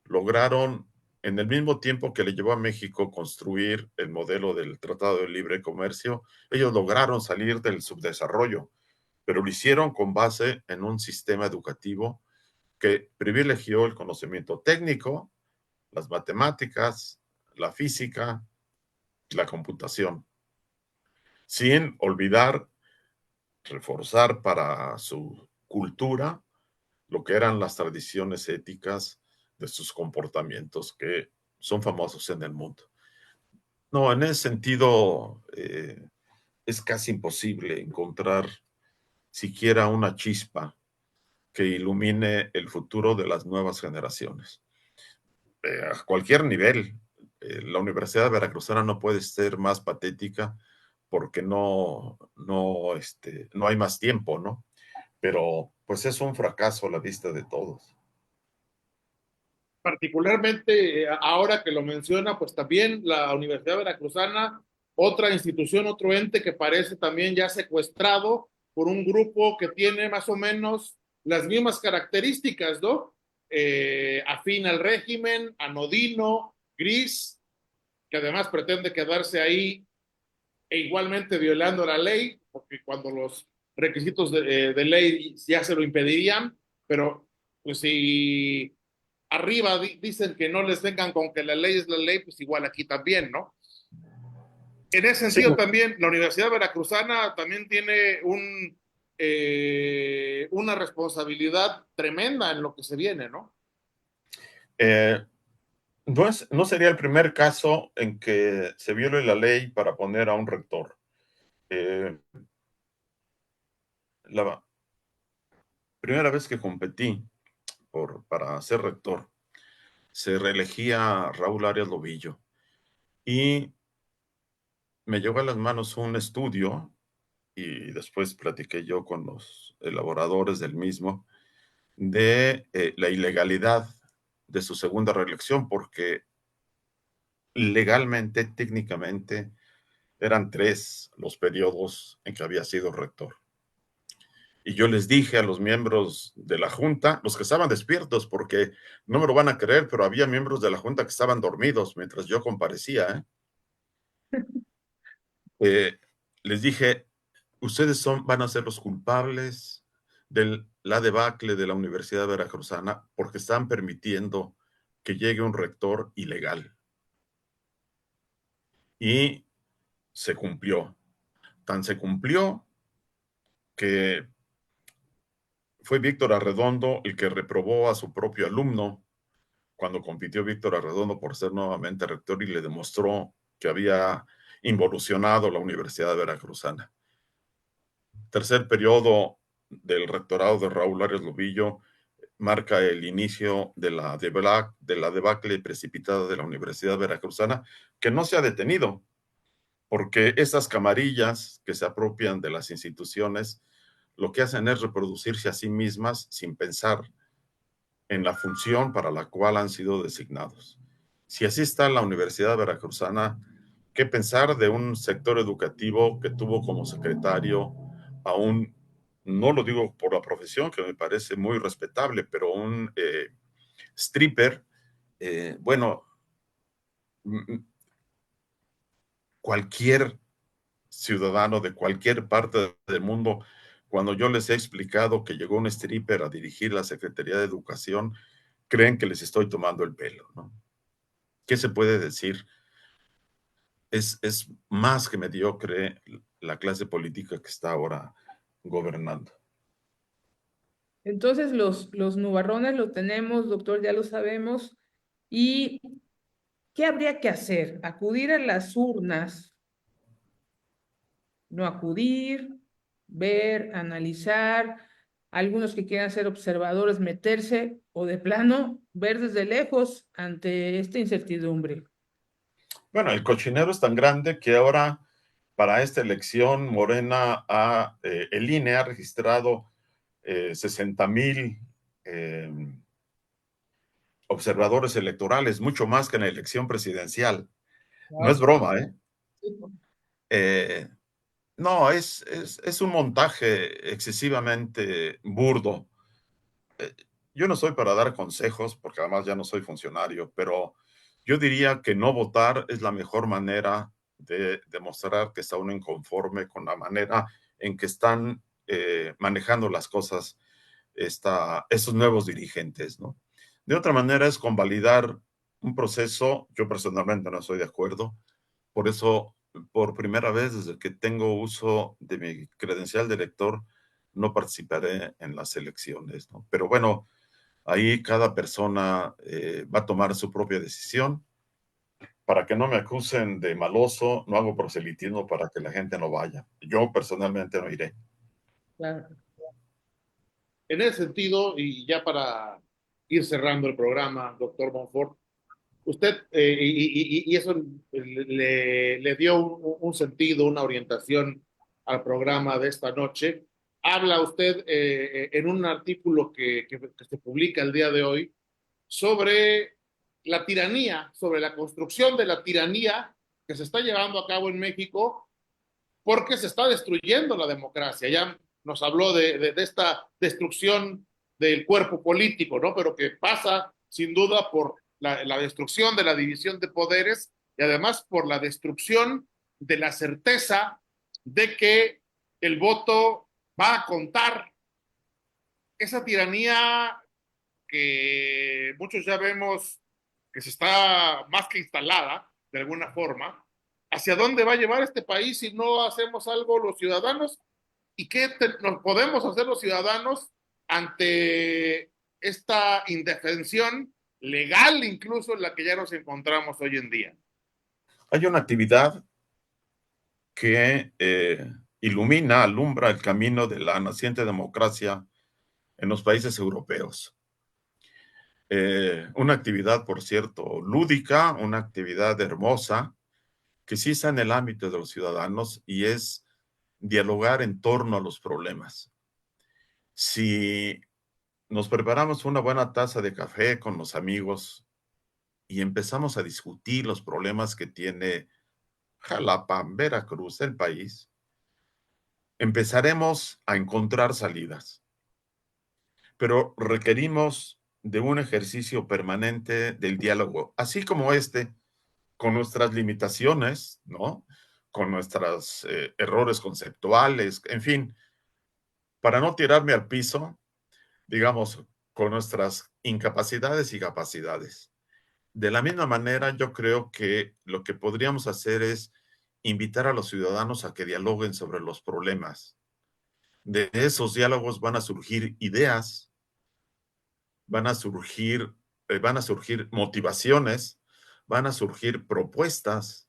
lograron, en el mismo tiempo que le llevó a México construir el modelo del Tratado de Libre Comercio, ellos lograron salir del subdesarrollo, pero lo hicieron con base en un sistema educativo que privilegió el conocimiento técnico, las matemáticas, la física, la computación, sin olvidar reforzar para su cultura lo que eran las tradiciones éticas de sus comportamientos que son famosos en el mundo. No, en ese sentido es casi imposible encontrar siquiera una chispa que ilumine el futuro de las nuevas generaciones. A cualquier nivel, la Universidad Veracruzana no puede ser más patética porque no hay más tiempo, ¿no? Pero pues es un fracaso a la vista de todos. Particularmente ahora que lo menciona, pues también la Universidad Veracruzana, otra institución, otro ente que parece también ya secuestrado por un grupo que tiene más o menos las mismas características, ¿no? Afín al régimen, anodino, gris, que además pretende quedarse ahí e igualmente violando la ley, porque cuando los requisitos de ley ya se lo impedirían, pero pues si arriba dicen que no les vengan con que la ley es la ley, pues igual aquí también, ¿no? En ese Sí, sentido también, la Universidad Veracruzana también tiene una responsabilidad tremenda en lo que se viene, ¿no? eh, no sería el primer caso en que se viole la ley para poner a un rector. Eh, la primera vez que competí para ser rector, se reelegía Raúl Arias Lobillo y me llegó a las manos un estudio y después platiqué yo con los elaboradores del mismo de la ilegalidad de su segunda reelección, porque legalmente, técnicamente, eran 3 los periodos en que había sido rector. Y yo les dije a los miembros de la Junta, los que estaban despiertos, porque no me lo van a creer, pero había miembros de la Junta que estaban dormidos mientras yo comparecía. Les dije, ustedes van a ser los culpables de la debacle de la Universidad Veracruzana porque están permitiendo que llegue un rector ilegal. Y se cumplió. Tan se cumplió que fue Víctor Arredondo el que reprobó a su propio alumno cuando compitió Víctor Arredondo por ser nuevamente rector y le demostró que había involucionado la Universidad Veracruzana. Tercer periodo del rectorado de Raúl Arias Lobillo, marca el inicio de la debacle precipitada de la Universidad Veracruzana, que no se ha detenido, porque estas camarillas que se apropian de las instituciones, lo que hacen es reproducirse a sí mismas sin pensar en la función para la cual han sido designados. Si así está la Universidad Veracruzana, ¿qué pensar de un sector educativo que tuvo como secretario a un, no lo digo por la profesión, que me parece muy respetable, pero un stripper? Bueno, cualquier ciudadano de cualquier parte del mundo, cuando yo les he explicado que llegó un stripper a dirigir la Secretaría de Educación, creen que les estoy tomando el pelo, ¿no? ¿Qué se puede decir? Es más que mediocre la clase política que está ahora gobernando. Entonces, los nubarrones lo tenemos, doctor, ya lo sabemos. ¿Y qué habría que hacer? ¿Acudir a las urnas? ¿No acudir? ¿Ver, analizar? Algunos que quieran ser observadores, meterse o de plano ver desde lejos ante esta incertidumbre. Bueno, el cochinero es tan grande que ahora para esta elección Morena el INE ha registrado 60,000 eh, observadores electorales, mucho más que en la elección presidencial. No es Wow. broma, ¿eh? Eh, no, es un montaje excesivamente burdo. Eh, yo no soy para dar consejos, porque además ya no soy funcionario, pero yo diría que no votar es la mejor manera de demostrar que está uno inconforme con la manera en que están manejando las cosas esos nuevos dirigentes, ¿no? De otra manera es convalidar un proceso, yo personalmente no estoy de acuerdo, por eso por primera vez desde que tengo uso de mi credencial de elector no participaré en las elecciones, ¿no? Pero bueno, ahí cada persona va a tomar su propia decisión. Para que no me acusen de maloso, no hago proselitismo para que la gente no vaya. Yo personalmente no iré. Claro. En ese sentido, y ya para ir cerrando el programa, doctor Monfort, usted, y eso le dio un sentido, una orientación al programa de esta noche. Habla usted en un artículo que se publica el día de hoy sobre la tiranía, sobre la construcción de la tiranía que se está llevando a cabo en México porque se está destruyendo la democracia. Ya nos habló de esta destrucción del cuerpo político, ¿no? Pero que pasa sin duda por la destrucción de la división de poderes y además por la destrucción de la certeza de que el voto va a contar. Esa tiranía que muchos ya vemos que se está más que instalada de alguna forma, ¿hacia dónde va a llevar este país si no hacemos algo los ciudadanos? ¿Y qué nos podemos hacer los ciudadanos ante esta indefensión legal incluso en la que ya nos encontramos hoy en día? Hay una actividad que ilumina, alumbra el camino de la naciente democracia en los países europeos. Una actividad, por cierto, lúdica, una actividad hermosa, que sí está en el ámbito de los ciudadanos y es dialogar en torno a los problemas. Si nos preparamos una buena taza de café con los amigos y empezamos a discutir los problemas que tiene Jalapa, Veracruz, el país, empezaremos a encontrar salidas, pero requerimos de un ejercicio permanente del diálogo, así como con nuestras limitaciones, ¿no? Con nuestros errores conceptuales, en fin, para no tirarme al piso, digamos, con nuestras incapacidades y capacidades. De la misma manera, yo creo que lo que podríamos hacer es invitar a los ciudadanos a que dialoguen sobre los problemas. De esos diálogos van a surgir ideas, van a surgir, van a surgir motivaciones, van a surgir propuestas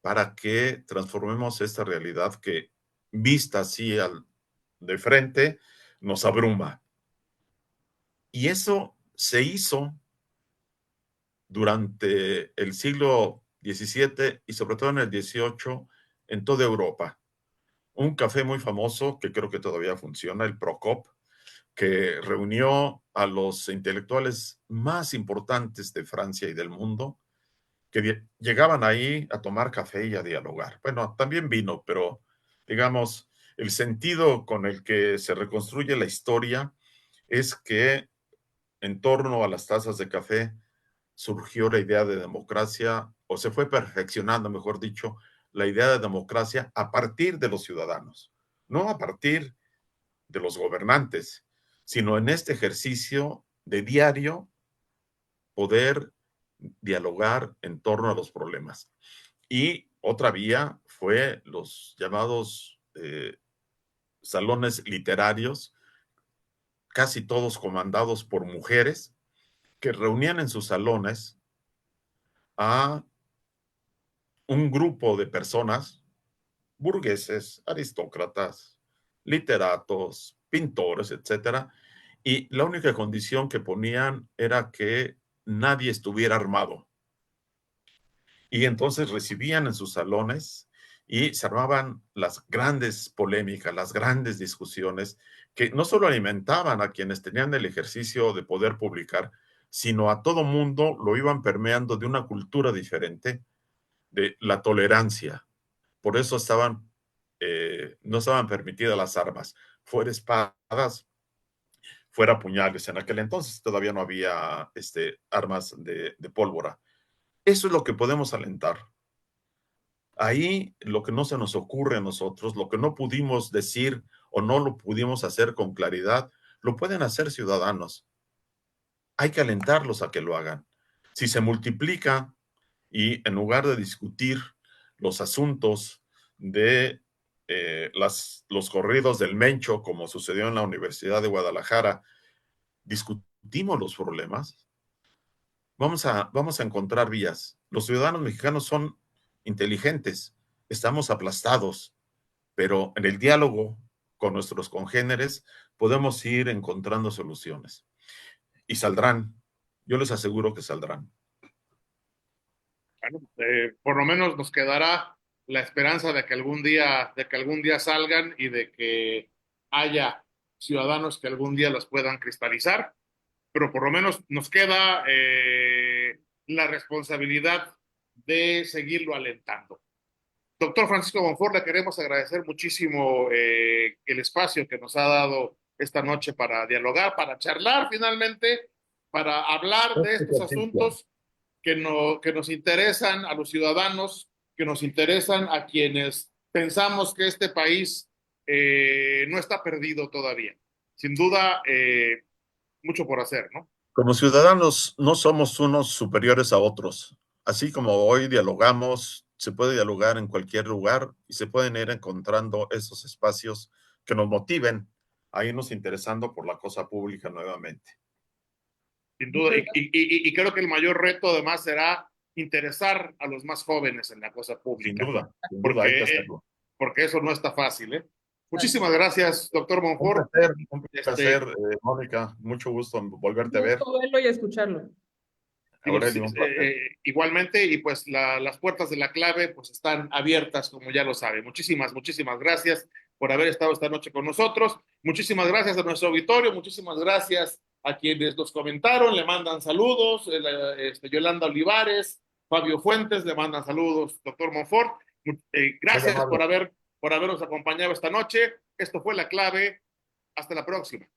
para que transformemos esta realidad que, vista así de frente, nos abruma. Y eso se hizo durante el siglo XVII y sobre todo en el XVIII en toda Europa. Un café muy famoso que creo que todavía funciona, el Procop, que reunió a los intelectuales más importantes de Francia y del mundo, que llegaban ahí a tomar café y a dialogar. Bueno, también vino, pero digamos, el sentido con el que se reconstruye la historia es que en torno a las tazas de café surgió la idea de democracia, o se fue perfeccionando, mejor dicho, la idea de democracia a partir de los ciudadanos, no a partir de los gobernantes, sino en este ejercicio de diario poder dialogar en torno a los problemas. Y otra vía fue los llamados salones literarios, casi todos comandados por mujeres, que reunían en sus salones a un grupo de personas, burgueses, aristócratas, literatos, pintores, etcétera, y la única condición que ponían era que nadie estuviera armado. Y entonces recibían en sus salones y se armaban las grandes polémicas, las grandes discusiones que no solo alimentaban a quienes tenían el ejercicio de poder publicar, sino a todo mundo lo iban permeando de una cultura diferente, de la tolerancia. Por eso no estaban permitidas las armas, fuera espadas, fuera puñales. En aquel entonces todavía no había armas de pólvora. Eso es lo que podemos alentar. Ahí lo que no se nos ocurre a nosotros, lo que no pudimos decir o no lo pudimos hacer con claridad, lo pueden hacer ciudadanos. Hay que alentarlos a que lo hagan. Si se multiplica y en lugar de discutir los asuntos de los corridos del Mencho, como sucedió en la Universidad de Guadalajara, discutimos los problemas, vamos a encontrar vías. Los ciudadanos mexicanos son inteligentes, estamos aplastados, pero en el diálogo con nuestros congéneres podemos ir encontrando soluciones. Y saldrán, yo les aseguro que saldrán. Bueno, por lo menos nos quedará la esperanza de que algún día salgan y de que haya ciudadanos que algún día los puedan cristalizar, pero por lo menos nos queda la responsabilidad de seguirlo alentando. Doctor Francisco Bonfort, le queremos agradecer muchísimo el espacio que nos ha dado esta noche para dialogar, para charlar finalmente, para hablar de estos asuntos que nos interesan a los ciudadanos, que nos interesan a quienes pensamos que este país no está perdido todavía. Sin duda, mucho por hacer, ¿no? Como ciudadanos no somos unos superiores a otros. Así como hoy dialogamos, se puede dialogar en cualquier lugar y se pueden ir encontrando esos espacios que nos motiven a irnos interesando por la cosa pública nuevamente. Sin duda, y creo que el mayor reto además será interesar a los más jóvenes en la cosa pública, Sin duda hay que hacerlo. Porque eso no está fácil, ¿eh? Muchísimas gracias, doctor Monfort. Un placer, Mónica, mucho gusto en volverte a ver. Verlo y escucharlo. Aurelio, un placer. Igualmente, y pues las puertas de la clave pues están abiertas, como ya lo sabe. Muchísimas gracias por haber estado esta noche con nosotros. Muchísimas gracias a nuestro auditorio, muchísimas gracias a quienes nos comentaron, le mandan saludos, Yolanda Olivares, Fabio Fuentes, le mandan saludos, doctor Monfort. Gracias por habernos acompañado esta noche. Esto fue La Clave. Hasta la próxima.